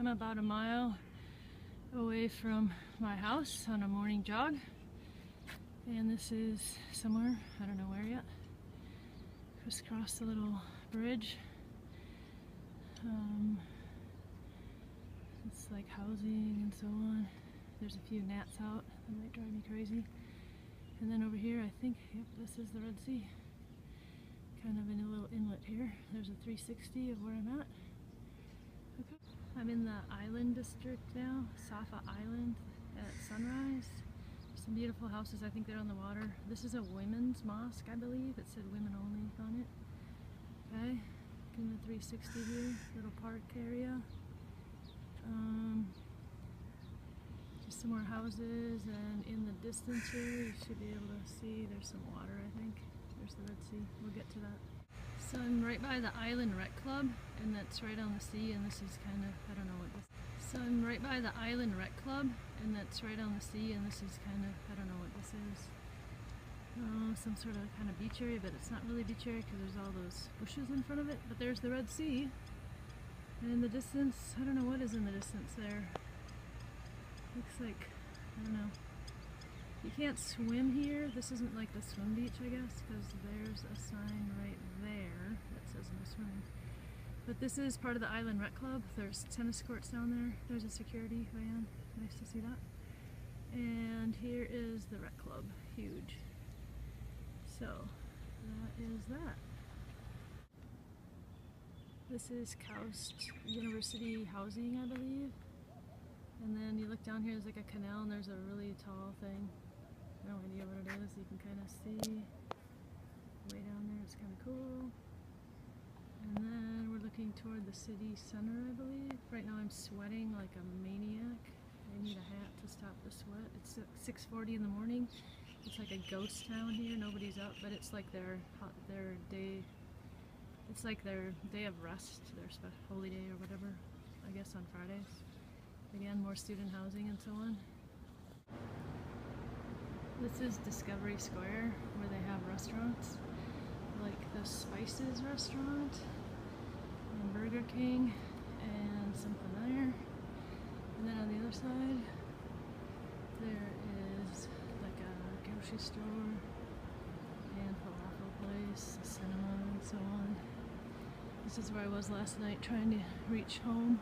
I'm about a mile away from my house on a morning jog, and this is somewhere, I don't know where yet. Just crossed a little bridge. It's like housing and so on. There's a few gnats out that might drive me crazy. And then over here, I think, yep, this is the Red Sea. Kind of in a little inlet here. There's a 360 of where I'm at. Okay. I'm in the island district now, Safa Island at sunrise. Some beautiful houses, I think they're on the water. This is a women's mosque, I believe. It said women only on it. Okay, getting the 360 view, little park area. Just some more houses, and in the distance here, you should be able to see there's some water, I think. There's the Red Sea. We'll get to that. So I'm right by the Island Rec Club, and that's right on the sea, and this is kind of, I don't know what this is. So I'm right by the Island Rec Club, and that's right on the sea, and this is kind of, I don't know what this is. Some sort of kind of beach area, but it's not really beach area because there's all those bushes in front of it. But there's the Red Sea, and in the distance, I don't know what is in the distance there. Looks like, I don't know. You can't swim here. This isn't like the swim beach, I guess, because there's a sign right there that says no swimming. But this is part of the Island Rec Club. There's tennis courts down there. There's a security van. Nice to see that. And here is the rec club. Huge. So that is that. This is KAUST University housing, I believe. And then you look down here, there's like a canal, and there's a really tall thing. No idea what it is. You can kind of see way down there. It's kind of cool. And then we're looking toward the city center, I believe. Right now I'm sweating like a maniac. I need a hat to stop the sweat. It's 6:40 in the morning. It's like a ghost town here. Nobody's up, but it's like their day. It's like their day of rest, their holy day or whatever. I guess on Fridays. Again, more student housing and so on. This is Discovery Square, where they have restaurants, like the Spices restaurant, and Burger King, and something there. And then on the other side, there is like a grocery store, and falafel place, a cinema, and so on. This is where I was last night trying to reach home.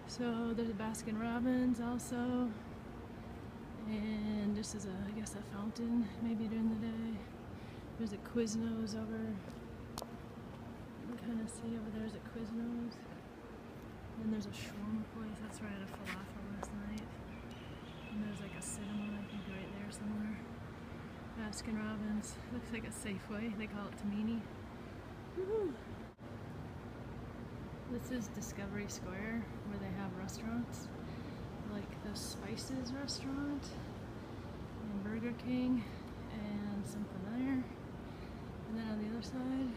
So there's a Baskin Robbins also, and this is I guess a fountain maybe during the day. There's a Quiznos over, you can kind of see over there's a Quiznos. And there's a shawarma place, that's where I had a falafel last night. And there's like a cinema, I think right there somewhere. Baskin Robbins, looks like a Safeway, they call it Tamini. Woohoo! This is Discovery Square, where they have restaurants, like the Spices restaurant, and Burger King, and something there. And then on the other side,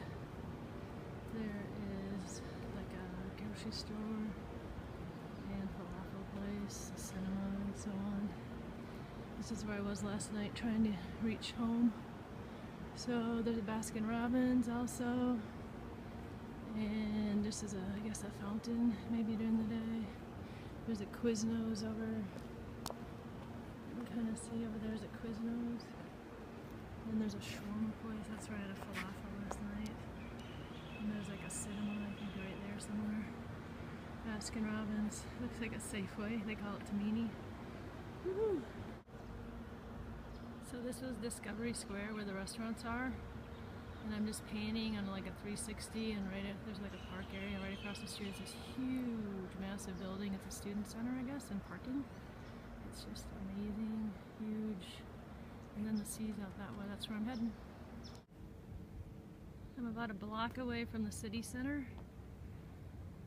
there is like a grocery store, and falafel place, a cinema, and so on. This is where I was last night trying to reach home. So there's a Baskin Robbins also. And this is I guess a fountain, maybe during the day. There's a Quiznos over, you can kind of see over there's a Quiznos. And there's a shawarma place, that's where I had a falafel last night. And there's like a cinema, I think right there somewhere. Baskin Robbins, looks like a Safeway, they call it Tamini. Woohoo! So this was Discovery Square, where the restaurants are. And I'm just panning on like a 360, and there's like a park area right across the street. It's this huge, massive building. It's a student center, I guess, and parking. It's just amazing, huge. And then the sea's out that way. That's where I'm heading. I'm about a block away from the city center,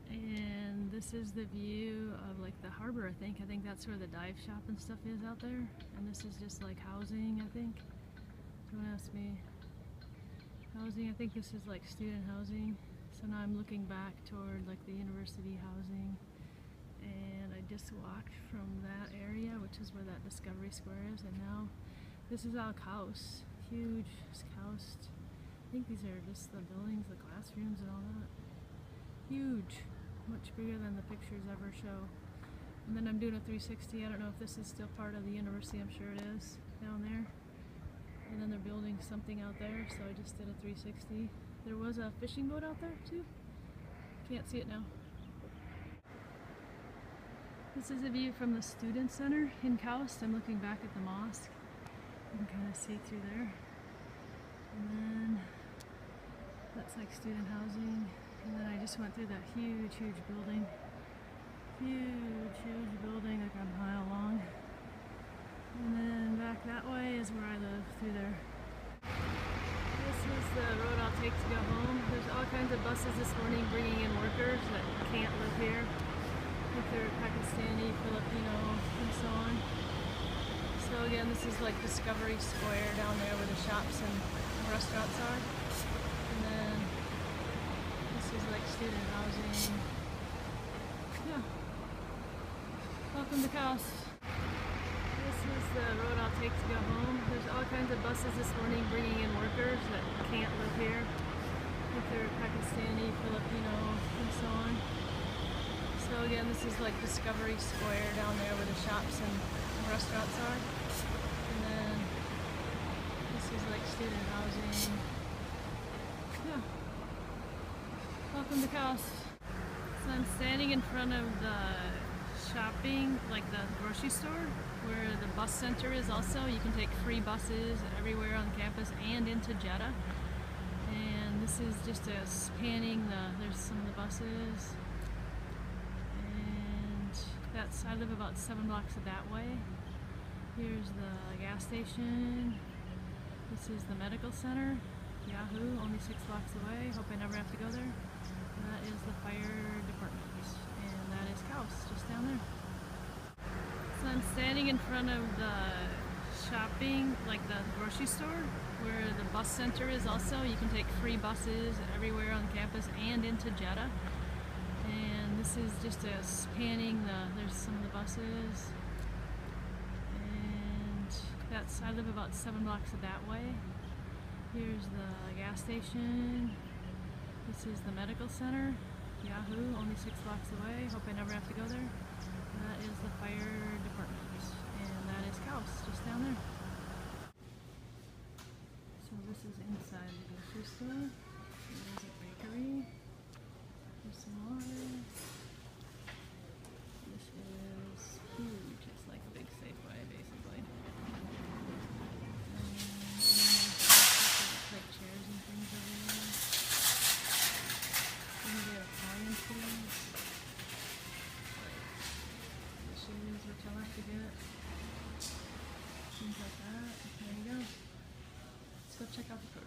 and this is the view of like the harbor, I think. I think that's where the dive shop and stuff is out there. And this is just like housing, I think. Don't ask me. Housing, I think this is like student housing. So now I'm looking back toward like the university housing, and I just walked from that area, which is where that Discovery Square is, and now this is all KAUST, huge KAUST. I think these are just the buildings, the classrooms and all that. Huge. much bigger than the pictures ever show. And then I'm doing a 360. I don't know if this is still part of the university. I'm sure it is down there. And then they're building something out there, so I just did a 360. There was a fishing boat out there too. Can't see it now. This is a view from the student center in Kaust. I'm looking back at the mosque. You can kind of see through there. And then that's like student housing. And then I just went through that huge building. Huge building, like a mile long. And then back that way is where I live, through there. This is the road I'll take to go home. There's all kinds of buses this morning bringing in workers that can't live here. If they're Pakistani, Filipino, and so on. So again, this is like Discovery Square down there where the shops and restaurants are. And then this is like student housing. Yeah. Welcome to Kaust. This is the road I'll take to go home. There's all kinds of buses this morning bringing in workers that can't live here. If they're Pakistani, Filipino, and so on. So again, this is like Discovery Square down there where the shops and restaurants are. And then this is like student housing. Yeah. Welcome to Kaust. So I'm standing in front of the shopping, like the grocery store, where the bus center is also. You can take free buses everywhere on campus and into Jeddah. And this is just a spanning there's some of the buses. I live about 7 blocks that way. Here's the gas station. This is the medical center. Yahoo, only 6 blocks away. Hope I never have to go there. And that is the fire department. And that is Kaust, just down there. So I'm standing in front of the shopping, like the grocery store, where the bus center is also. You can take free buses everywhere on campus and into Jeddah. And this is just a spanning there's some of the buses. And I live about 7 blocks that way. Here's the gas station. This is the medical center. Yahoo, only 6 blocks away. Hope I never have to go there. And that is the fire department. And that is Kaust, just down there. So this is inside the grocery store. There's a bakery. There's some water. This is huge. It's like a big Safeway, basically. And there's like chairs and things over there. You can get appliances. Like dishes, which I'll have to get. Things like that. There you go. Let's go check out the produce.